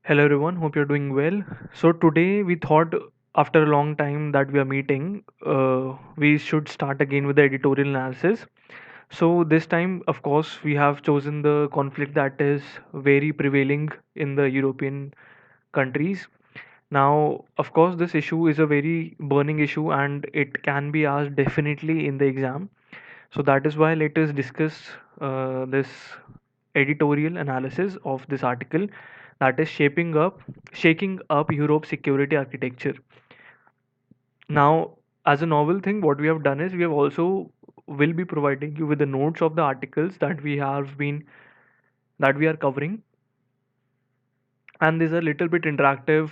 Hello everyone, hope you're doing well. So today we thought after a long time that we are meeting, we should start again with the editorial analysis. So this time, of course, we have chosen the conflict that is very prevailing in the European countries. Now, of course, this issue is a very burning issue and it can be asked definitely in the exam. So that is why let us discuss this editorial analysis of this article that is shaking up Europe's security architecture. Now, as a novel thing, what we have done is we have also will be providing you with the notes of the articles that we are covering, and these are a little bit interactive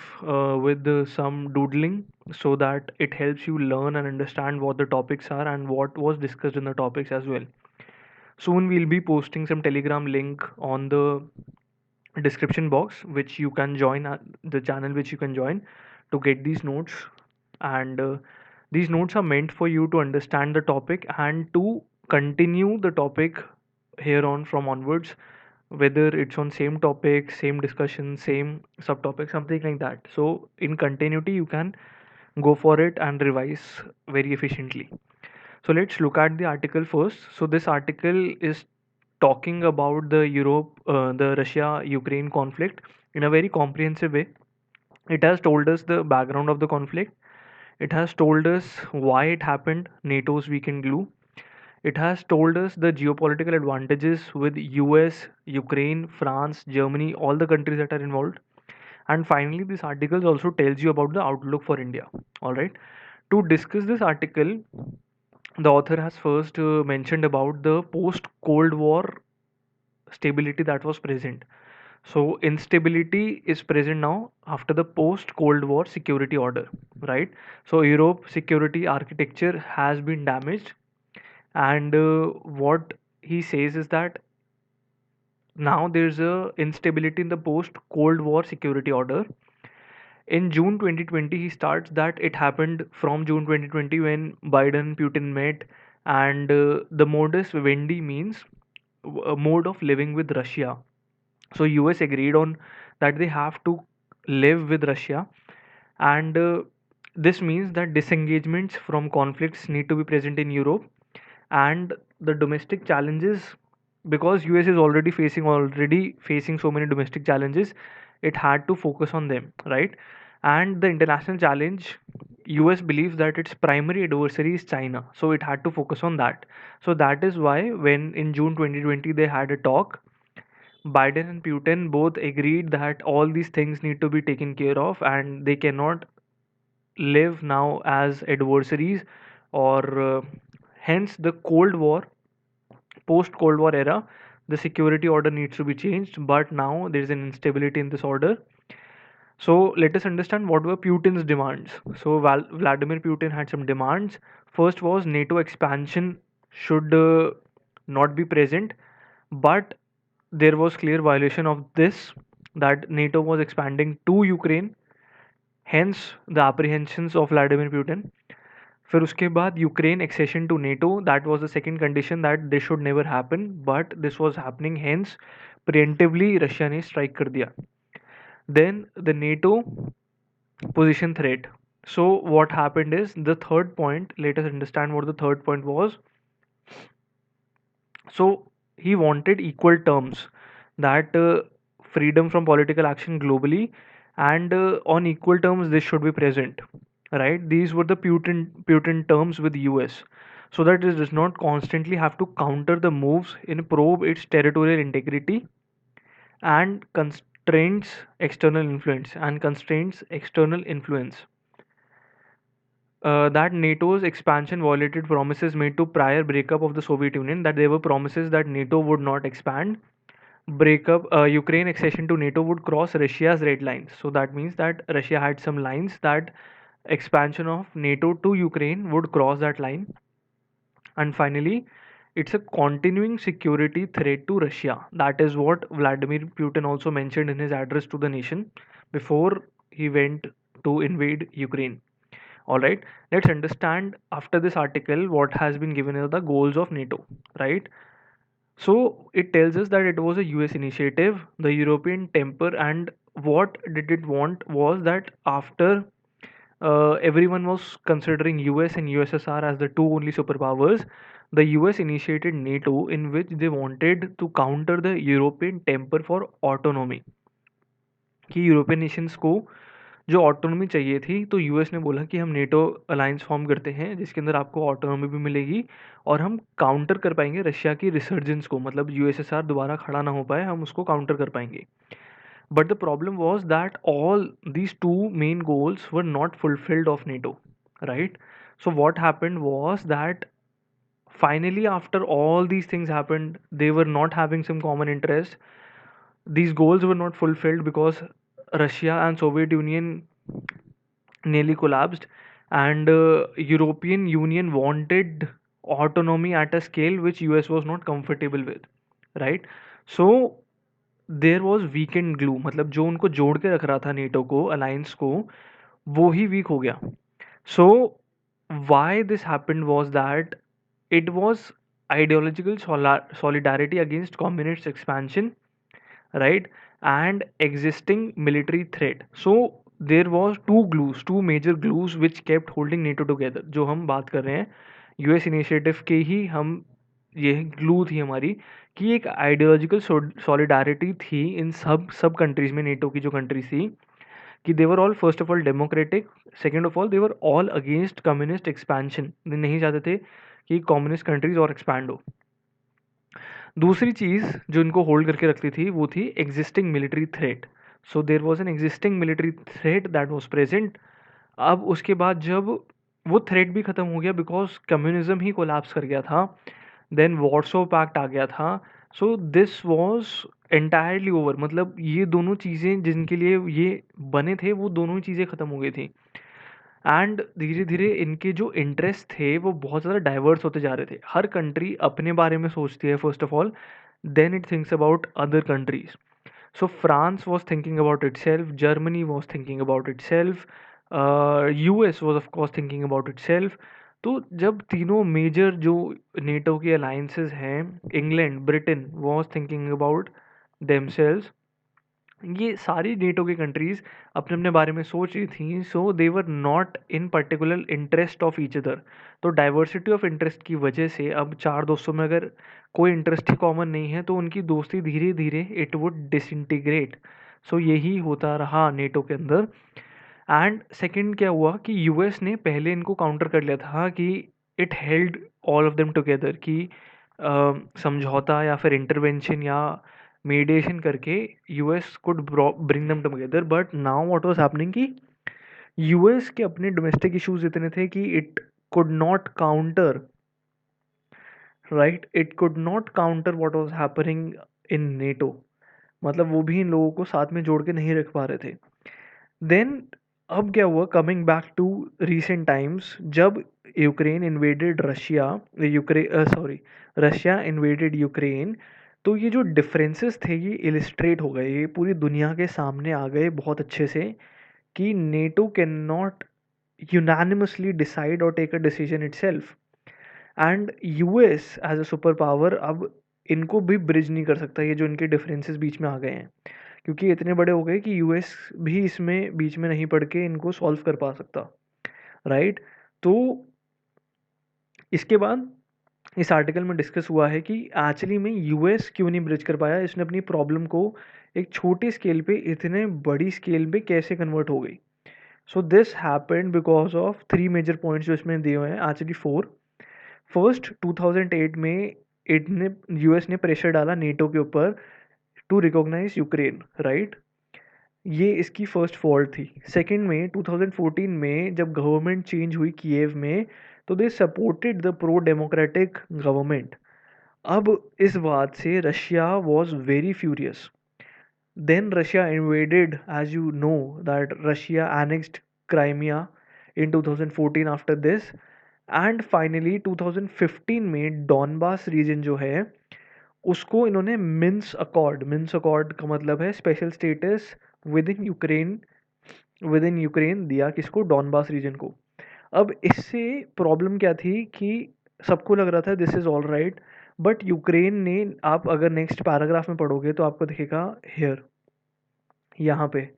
with some doodling so that it helps you learn and understand what the topics are and what was discussed in the topics as well. Soon we'll be posting some Telegram link on the description box which you can join the channel which you can join to get these notes, and these notes are meant for you to understand the topic and to continue the topic here on from onwards, whether it's on same topic, same discussion, same subtopic, something like that. So in continuity you can go for it and revise very efficiently. So let's look at the article first. So this article is talking about the Russia-Ukraine conflict in a very comprehensive way. It has told us the background of the conflict. It has told us why it happened, NATO's weakened glue. It has told us the geopolitical advantages with US, Ukraine, France, Germany, all the countries that are involved. And finally, this article also tells you about the outlook for India. All right. To discuss this article, the author has first mentioned about the post Cold War stability that was present. So instability is present now after the post Cold War security order, right? So Europe security architecture has been damaged, and what he says is that now there's a instability in the post Cold War security order. In June 2020, he starts that it happened from June 2020 when Biden Putin met, and the modus vivendi means a mode of living with Russia. So US agreed on that they have to live with Russia, and this means that disengagements from conflicts need to be present in Europe, and the domestic challenges, because US is already facing so many domestic challenges, it had to focus on them, right? And the international challenge, US believes that its primary adversary is China, so it had to focus on that. So that is why when in June 2020 they had a talk, Biden and Putin both agreed that all these things need to be taken care of and they cannot live now as adversaries, or hence the Cold War, post Cold War era, the security order needs to be changed, but now there is an instability in this order. So let us understand what were Putin's demands. So Vladimir Putin had some demands. First was NATO expansion should not be present, but there was clear violation of this, that NATO was expanding to Ukraine, hence the apprehensions of Vladimir Putin. फिर उसके बाद Ukraine accession to NATO, that was the second condition that this should never happen, but this was happening, hence preemptively Russia ने strike कर दिया. Then the NATO position threat. So what happened is the third point. Let us understand what the third point was. So he wanted equal terms, that freedom from political action globally, and on equal terms this should be present, right? These were the Putin terms with US, so that it does not constantly have to counter the moves in probe its territorial integrity and constraints external influence. That NATO's expansion violated promises made to prior breakup of the Soviet Union, that there were promises that NATO would not expand. Ukraine accession to NATO would cross Russia's red lines. So that means that Russia had some lines that expansion of NATO to Ukraine would cross that line. And finally, it's a continuing security threat to Russia. That is what Vladimir Putin also mentioned in his address to the nation before he went to invade Ukraine. All right, let's understand after this article what has been given as the goals of NATO, right? So it tells us that it was a US initiative, the European temper, and what did it want was that after everyone was considering US and USSR as the two only superpowers, the US initiated NATO, in which they wanted to counter the European temper for autonomy. कि European Nations को जो autonomy चाहिए थी, तो US ने बोला कि हम नेटो अलायंस फॉर्म करते हैं जिसके अंदर आपको ऑटोनॉमी भी मिलेगी और हम काउंटर कर पाएंगे रशिया की रिसर्जेंस को, मतलब यूएसएसआर दोबारा खड़ा ना हो पाए, हम उसको काउंटर कर पाएंगे. But the problem was that all these two main goals were not fulfilled of NATO, right? So what happened was that finally after all these things happened, they were not having some common interest. These goals were not fulfilled because Russia and Soviet Union nearly collapsed, and European Union wanted autonomy at a scale which US was not comfortable with, right? So there was weak and glue, मतलब जो उनको जोड़ के रख रहा था NATO को, alliance को, वो ही वीक हो गया. So why this happened was that it was ideological solidarity against communist expansion, right, and existing military threat. So there was two major glues which kept holding NATO together. जो हम बात कर रहे हैं यूएस इनिशिएटिव के ही, हम ये glue थी हमारी कि एक आइडियोलॉजिकल सॉलिडारिटी थी इन सब सब कंट्रीज में, नेटो की जो कंट्रीज थी, कि they were all first of all democratic, second of all they were all against communist expansion. नहीं चाहते थे कि कम्युनिस्ट कंट्रीज और एक्सपैंड हो. दूसरी चीज़ जो इनको होल्ड करके रखती थी वो थी existing military threat. So there was an existing military threat that was present. अब उसके बाद जब वो थ्रेट भी ख़त्म हो गया बिकॉज कम्युनिज्म ही कोलैप्स कर गया था, देन वॉर्सो पैक्ट आ गया था. So this was entirely over, मतलब ये दोनों चीज़ें जिनके लिए ये बने थे वो दोनों ही चीज़ें ख़त्म हो गई थी. एंड धीरे धीरे इनके जो इंटरेस्ट थे वो बहुत ज़्यादा डाइवर्स होते जा रहे थे. हर कंट्री अपने बारे में सोचती है first of all, then it thinks about other countries. So France was thinking about itself, Germany was thinking about itself, US was of course thinking about itself. तो जब तीनों major जो NATO के alliances हैं, England, Britain was thinking about themselves, ये सारी NATO की countries अपने अपने बारे में सोच रही थी. So they were not in particular interest of each other. तो डाइवर्सिटी ऑफ इंटरेस्ट की वजह से अब चार दोस्तों में अगर कोई इंटरेस्ट ही कॉमन नहीं है तो उनकी दोस्ती धीरे धीरे इट वुड डिसइंटीग्रेट. सो यही होता रहा नेटो के अंदर. एंड सेकंड क्या हुआ कि यूएस ने पहले इनको काउंटर कर लिया था कि it held all of them together, कि समझौता या फिर इंटरवेंशन या मीडिएशन करके US could bring them together. But now what was happening कि यूएस के अपने डोमेस्टिक इश्यूज इतने थे कि it could not counter, right, it could not counter what was happening in NATO. मतलब वो भी इन लोगों को साथ में जोड़ के नहीं रख पा रहे थे. देन अब क्या हुआ, coming back to recent times, जब Ukraine invaded Russia, Russia invaded Ukraine, तो ये जो डिफरेंसेस थे ये इलिस्ट्रेट हो गए, ये पूरी दुनिया के सामने आ गए बहुत अच्छे से कि NATO can not unanimously decide और take a decision itself. And US as a super power अब इनको भी ब्रिज नहीं कर सकता, ये जो इनके डिफरेंसेस बीच में आ गए हैं, क्योंकि इतने बड़े हो गए कि यूएस भी इसमें बीच में नहीं पड़ के इनको सॉल्व कर पा सकता, राइट? तो इसके बाद इस आर्टिकल में डिस्कस हुआ है कि एक्चुअली में यूएस क्यों नहीं ब्रिज कर पाया, इसने अपनी प्रॉब्लम को एक छोटी स्केल पे इतने बड़ी स्केल पे कैसे कन्वर्ट हो गई. So this happened because of three major points जो इसमें दिए हुए हैं, एक्चुअली फोर. फर्स्ट, 2008 में इट ने यूएस ने प्रेशर डाला नेटो के ऊपर टू रिकॉग्नाइज यूक्रेन, राइट? ये इसकी फर्स्ट फॉल्ट थी. सेकंड में 2014 में जब गवर्नमेंट चेंज हुई कीव में, तो they supported the pro democratic government. अब इस बात से Russia was very furious. Then Russia invaded, as you know that Russia annexed Crimea in 2014 after this. And finally 2015 में डॉनबास रीजन जो है उसको इन्होंने मिन्स अकॉर्ड का मतलब है special status with in Ukraine दिया. किसको? डॉनबास रीजन को. अब इससे प्रॉब्लम क्या थी कि सबको लग रहा था this is all right, but Ukraine ने, आप अगर नेक्स्ट पैराग्राफ में पढ़ोगे तो आपको दिखेगा हियर, यहाँ पे,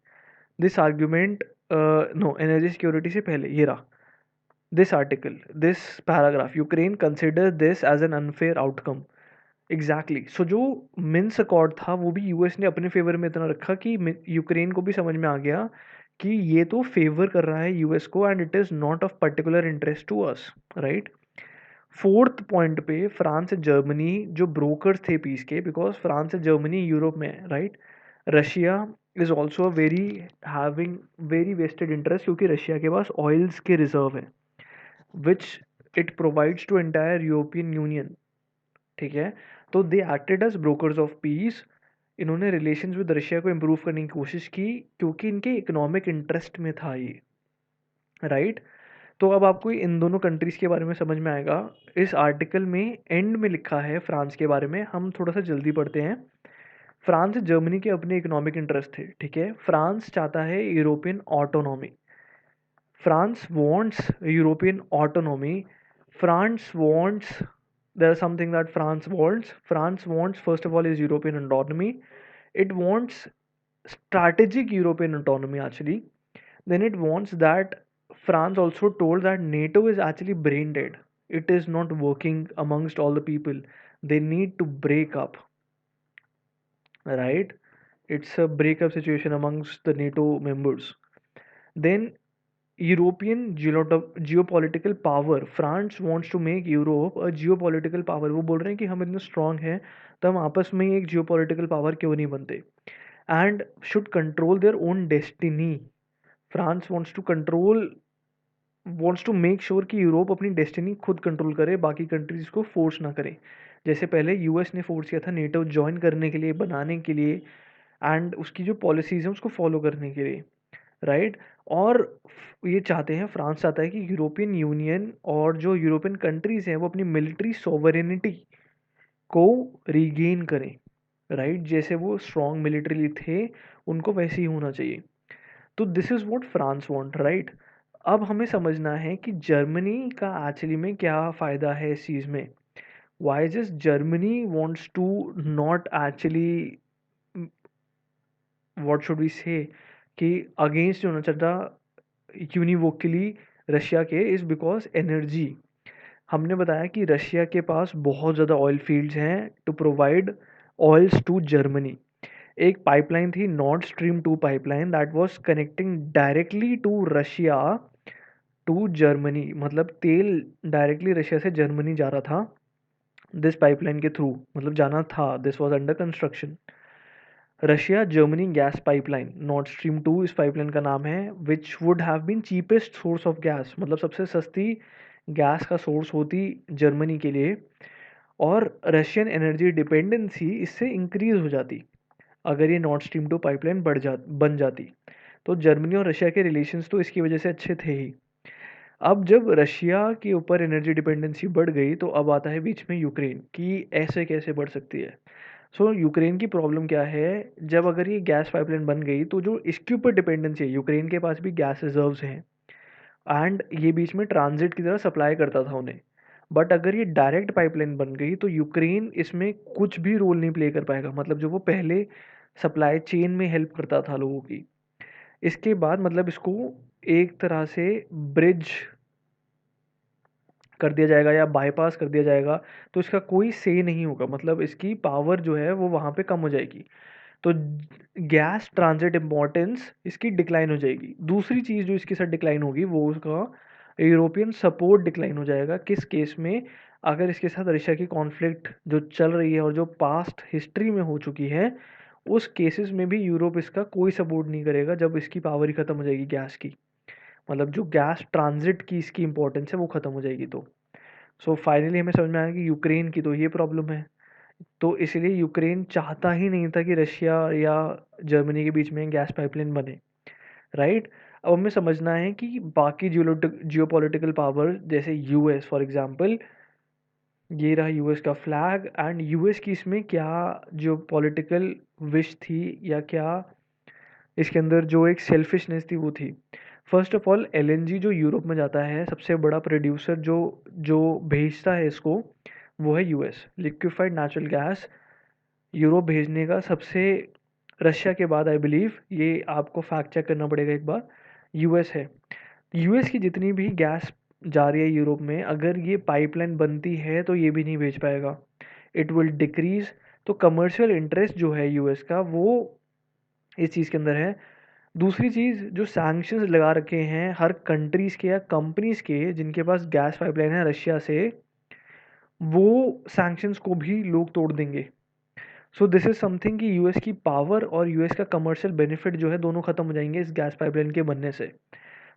this argument, no, energy security से पहले ये रहा, this article, this paragraph, Ukraine consider this as an unfair outcome. Exactly, so जो मिन्स अकॉर्ड था वो भी यूएस ने अपने फेवर में इतना रखा कि यूक्रेन को भी समझ में आ गया कि ये तो फेवर कर रहा है यूएस को, and it is not of particular interest to us, right. Fourth point पे फ्रांस एंड जर्मनी जो ब्रोकर्स थे पीस के, because France and Germany Europe में है, right. Russia is also very having very vested interest, क्योंकि Russia के पास oils के रिजर्व है which it provides to entire European Union, ठीक है। तो they acted as brokers of peace, इन्होंने रिलेशंस विद रशिया को इम्प्रूव करने की कोशिश की क्योंकि इनके इकोनॉमिक इंटरेस्ट में था ये, राइट। तो अब आपको इन दोनों कंट्रीज़ के बारे में समझ में आएगा। इस आर्टिकल में एंड में लिखा है फ्रांस के बारे में, हम थोड़ा सा जल्दी पढ़ते हैं। फ्रांस जर्मनी के अपने इकोनॉमिक इंटरेस्ट थे, ठीक है। फ्रांस चाहता है European autonomy, France wants European autonomy, France wants, there is something that France wants first of all is European autonomy. It wants strategic European autonomy actually. Then it wants that, France also told that NATO is actually brain dead. It is not working amongst all the people. They need to break up, right? It's a breakup situation amongst the NATO members. Then European geopolitical power. France wants to make Europe a geopolitical power. वो बोल रहे हैं कि हम इतने strong हैं तो हम आपस में ही एक geopolitical power क्यों नहीं बनते, and should control their own destiny. France wants to make sure कि यूरोप अपनी डेस्टिनी खुद कंट्रोल करे, बाकी कंट्रीज को फोर्स ना करे, जैसे पहले यूएस ने फोर्स किया था नेटो ज्वाइन करने के लिए, बनाने के लिए, एंड उसकी जो पॉलिसीज हैं उसको फॉलो करने के लिए, राइट। और ये चाहते हैं, फ्रांस चाहता है कि यूरोपियन यूनियन और जो यूरोपियन कंट्रीज हैं वो अपनी मिलिट्री सोवरेनिटी को रीगेन करें, राइट। जैसे वो स्ट्रॉन्ग मिलिट्री थे उनको वैसे ही होना चाहिए। तो this is what France want, right. अब हमें समझना है कि जर्मनी का एक्चुअली में क्या फ़ायदा है इस चीज़ में। Why just Germany wants to not actually, what should we say, कि अगेंस्ट होना चाहता यूनिवोकली रशिया के, इज़ बिकॉज एनर्जी। हमने बताया कि रशिया के पास बहुत ज़्यादा ऑयल फील्ड्स हैं to provide oils to Germany. एक पाइपलाइन थी Nord Stream 2 pipeline, that was connecting directly to Russia to Germany, मतलब तेल डायरेक्टली रशिया से जर्मनी जा रहा था दिस पाइपलाइन के थ्रू, मतलब जाना था, this was under construction. Russia Germany gas pipeline Nord Stream 2 इस पाइपलाइन का नाम है, which would have been cheapest source of gas, मतलब सबसे सस्ती गैस का सोर्स होती जर्मनी के लिए, और रशियन एनर्जी डिपेंडेंसी इससे इंक्रीज हो जाती अगर ये नॉर्ड स्ट्रीम 2 पाइपलाइन बन जाती। तो जर्मनी और रशिया के रिलेशंस तो इसकी वजह से अच्छे थे ही। अब जब रशिया के ऊपर एनर्जी डिपेंडेंसी बढ़ गई तो अब आता है बीच में यूक्रेन, कि ऐसे कैसे बढ़ सकती है। सो यूक्रेन की प्रॉब्लम क्या है, जब अगर ये गैस पाइपलाइन बन गई तो जो इसके ऊपर डिपेंडेंसी है, यूक्रेन के पास भी गैस रिजर्व्स हैं एंड ये बीच में ट्रांजिट की तरह सप्लाई करता था उन्हें, बट अगर ये डायरेक्ट पाइपलाइन बन गई तो यूक्रेन इसमें कुछ भी रोल नहीं प्ले कर पाएगा, मतलब जो वो पहले सप्लाई चेन में हेल्प करता था लोगों की। इसके बाद मतलब इसको एक तरह से ब्रिज कर दिया जाएगा या बाईपास कर दिया जाएगा, तो इसका कोई से नहीं होगा, मतलब इसकी पावर जो है वो वहाँ पे कम हो जाएगी। तो गैस ट्रांजिट इम्पोर्टेंस इसकी डिक्लाइन हो जाएगी। दूसरी चीज़ जो इसके साथ डिक्लाइन होगी वो उसका यूरोपियन सपोर्ट डिक्लाइन हो जाएगा। किस केस में, अगर इसके साथ रशिया की कॉन्फ्लिक्ट जो चल रही है और जो पास्ट हिस्ट्री में हो चुकी है, उस केसेस में भी यूरोप इसका कोई सपोर्ट नहीं करेगा जब इसकी पावर ही ख़त्म हो जाएगी गैस की, मतलब जो गैस ट्रांजिट की इसकी इंपॉर्टेंस है वो ख़त्म हो जाएगी। तो सो फाइनली हमें समझ में आया कि यूक्रेन की तो ये प्रॉब्लम है, तो इसलिए यूक्रेन चाहता ही नहीं था कि रशिया या जर्मनी के बीच में गैस पाइपलाइन बने, राइट। अब हमें समझना है कि बाकी जियोपॉलिटिकल पावर जैसे यूएस फॉर एग्जांपल, ये रहा यूएस का फ्लैग, एंड यूएस की इसमें क्या जियोपॉलिटिकल विश थी या क्या इसके अंदर जो एक सेल्फिशनेस थी वो थी। फर्स्ट ऑफ ऑल एलएनजी जो यूरोप में जाता है, सबसे बड़ा प्रोड्यूसर जो जो भेजता है इसको वो है US. Liquefied natural gas Europe भेजने का सबसे, रशिया के बाद आई बिलीव, ये आपको फैक्ट चेक करना पड़ेगा एक बार, यूएस है। यूएस की जितनी भी गैस जा रही है यूरोप में, अगर ये पाइपलाइन बनती है तो ये भी नहीं भेज पाएगा, इट विल डिक्रीज। तो कमर्शियल इंटरेस्ट जो है यूएस का वो इस चीज़ के अंदर है। दूसरी चीज़, जो सैंक्शंस लगा रखे हैं हर कंट्रीज़ के या कंपनीज़ के जिनके पास गैस पाइपलाइन है रशिया से, वो सैंक्शंस को भी लोग तोड़ देंगे। सो दिस इज़ समथिंग कि यूएस की पावर और यूएस का कमर्शियल बेनिफिट जो है दोनों खत्म हो जाएंगे इस गैस पाइपलाइन के बनने से।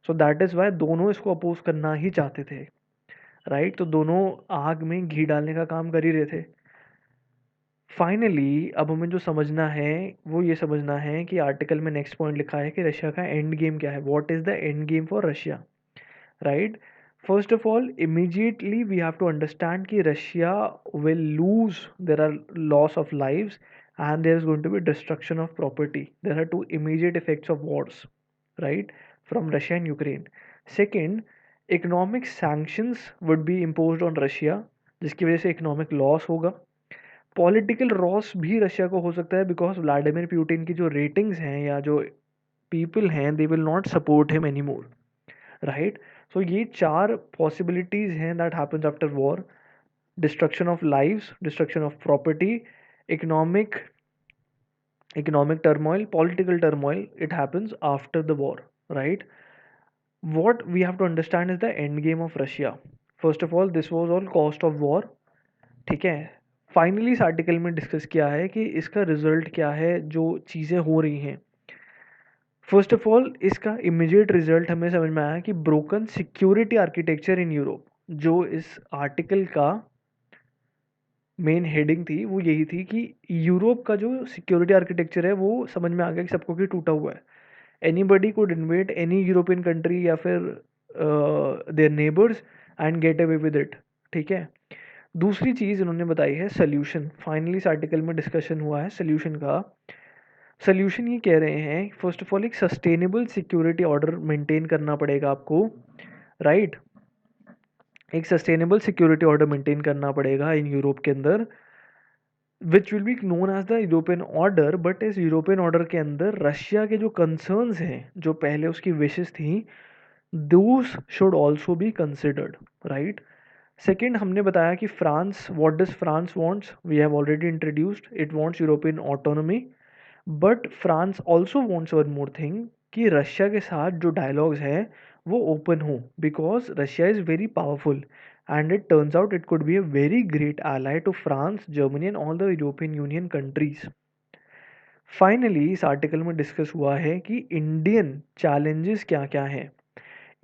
सो दैट इज़ वाई दोनों इसको अपोज करना ही चाहते थे, राइट। तो दोनों आग में घी डालने का काम कर ही रहे थे। फाइनली अब हमें जो समझना है वो ये समझना है कि आर्टिकल में नेक्स्ट पॉइंट लिखा है कि रशिया का एंड गेम क्या है, what is the end game for Russia, right. First of all immediately we have to understand कि Russia will lose, there are loss of lives and there is going to be destruction of property. There are two immediate effects of wars, right, from Russia and Ukraine. Second, economic sanctions would be imposed on Russia, जिसकी वजह से economic loss होगा। Political loss भी Russia को हो सकता है because Vladimir Putin की जो रेटिंग्स हैं या जो पीपल हैं they will not support him any more, right. So ये चार पॉसिबिलिटीज हैं that happens after war. Destruction of lives, destruction of property, economic economic turmoil, political turmoil, it happens after the war, right? What we have to understand is the end game of Russia. First of all, this was all cost of war, ठीक है। Finally इस article में discuss किया है कि इसका result क्या है, जो चीज़ें हो रही हैं। फर्स्ट ऑफ ऑल इसका इमीडिएट रिजल्ट हमें समझ में आया कि broken security architecture in Europe, जो इस आर्टिकल का मेन हेडिंग थी वो यही थी कि यूरोप का जो सिक्योरिटी आर्किटेक्चर है वो समझ में आ गया कि सबको कि टूटा हुआ है। Anybody could invade any European country या फिर their neighbours and get away with it, ठीक है। दूसरी चीज़ इन्होंने बताई है सोल्यूशन। फाइनली इस आर्टिकल में डिस्कशन हुआ है सोल्यूशन का। सोल्यूशन ये कह रहे हैं फर्स्ट ऑफ ऑल एक सस्टेनेबल सिक्योरिटी ऑर्डर मेंटेन करना पड़ेगा आपको, राइट। एक सस्टेनेबल सिक्योरिटी ऑर्डर मेंटेन करना पड़ेगा इन यूरोप के अंदर, which will be known as the European order. But इस यूरोपियन ऑर्डर के अंदर रशिया के जो कंसर्न्स हैं, जो पहले उसकी विशेस थी, those should also be considered, right. Second, हमने बताया कि France, what does France wants, we have already introduced, it wants European autonomy. But France also wants one more thing कि रशिया के साथ जो डायलॉग्स हैं वो ओपन हो, because Russia is very powerful and it turns out it could be a very great ally to France, Germany and all the European Union countries. Finally इस article में discuss हुआ है कि इंडियन चैलेंजेस क्या क्या हैं,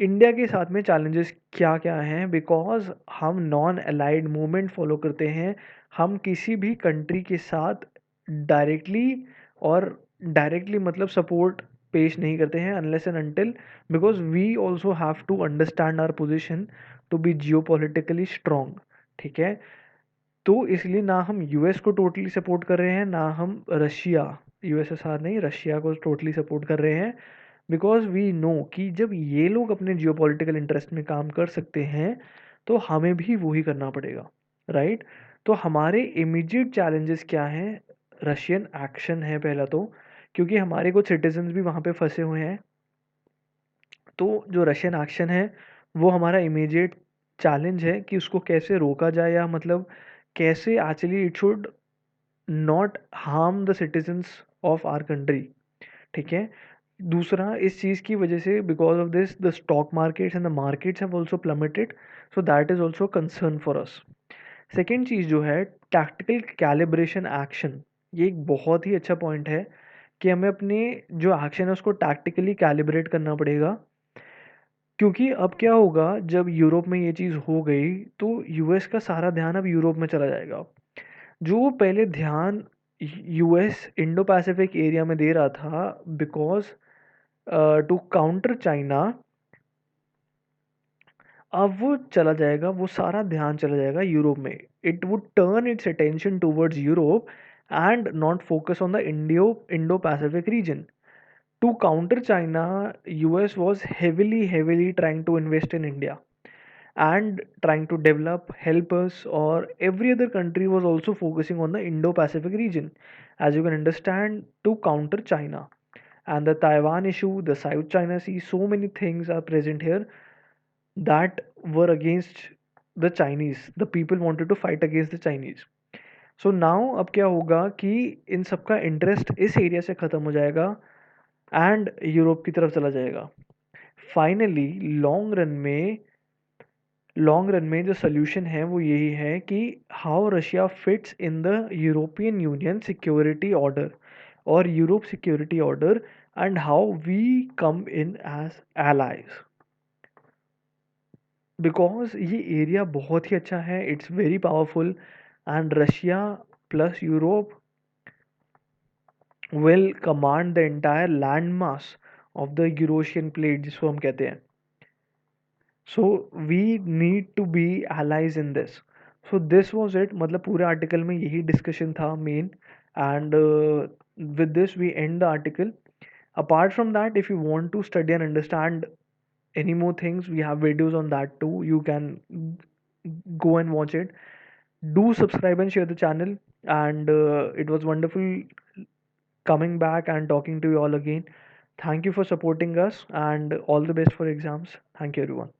India के साथ में चैलेंजेस क्या क्या हैं, बिकॉज हम नॉन अलाइड मूवमेंट फॉलो करते हैं। हम किसी भी कंट्री के साथ डायरेक्टली, और डायरेक्टली मतलब सपोर्ट पेश नहीं करते हैं unless and until, because we also have to understand our position to be geopolitically strong, ठीक है। तो इसलिए ना हम यूएस को टोटली सपोर्ट कर रहे हैं, ना हम रशिया, यूएसएसआर नहीं, रशिया को टोटली सपोर्ट कर रहे हैं। बिकॉज वी नो कि जब ये लोग अपने जियोपॉलिटिकल इंटरेस्ट में काम कर सकते हैं तो हमें भी वही करना पड़ेगा, राइट। तो हमारे इमीडिएट चैलेंजेस क्या हैं, रशियन एक्शन है पहला तो, क्योंकि हमारे कुछ सिटीजन्स भी वहाँ पे फंसे हुए हैं। तो जो रशियन एक्शन है वो हमारा इमीडिएट चैलेंज है कि उसको कैसे रोका जाए, या मतलब कैसे actually it should not harm the citizens of our country, ठीक है। दूसरा, इस चीज़ की वजह से because of this the stock markets and the markets have also plummeted, so that is also concern for us. Second चीज़ जो है टैक्टिकल कैलिब्रेशन एक्शन, ये एक बहुत ही अच्छा पॉइंट है कि हमें अपने जो एक्शन है उसको टैक्टिकली कैलिब्रेट करना पड़ेगा। क्योंकि अब क्या होगा, जब यूरोप में ये चीज़ हो गई तो यूएस का सारा ध्यान अब यूरोप में चला जाएगा। जो पहले ध्यान यूएस इंडो पैसिफिक एरिया में दे रहा था बिकॉज टू काउंटर चाइना, अब वो चला जाएगा, वो सारा ध्यान चला जाएगा यूरोप में। It would turn its attention towards Europe and not focus on the Indo Pacific region. To counter China, US was heavily trying to invest in India, and trying to develop, help us, or every other country was also focusing on the Indo-Pacific region, as you can understand, to counter China. And the Taiwan issue, the South China Sea, so many things are present here that were against the Chinese. The people wanted to fight against the Chinese. So now अब क्या होगा कि इन सबका interest इस area से ख़त्म हो जाएगा एंड यूरोप की तरफ चला जाएगा. फाइनली लॉन्ग रन में जो सोल्यूशन है वो यही है कि how Russia fits in the European Union security order और Europe security order and how we come in as allies. Because ये एरिया बहुत ही अच्छा है, it's very powerful and Russia plus Europe will command the entire landmass of the Eurasian plate जिसको हम कहते हैं. So we need to be allies in this. So this was it. मतलब पूरे आर्टिकल में यही डिस्कशन था main. And with this we end the article. Apart from that, if you want to study and understand any more things, we have videos on that too. You can go and watch it. Do subscribe and share the channel. And it was wonderful coming back and talking to you all again. Thank you for supporting us and all the best for exams. Thank you, everyone.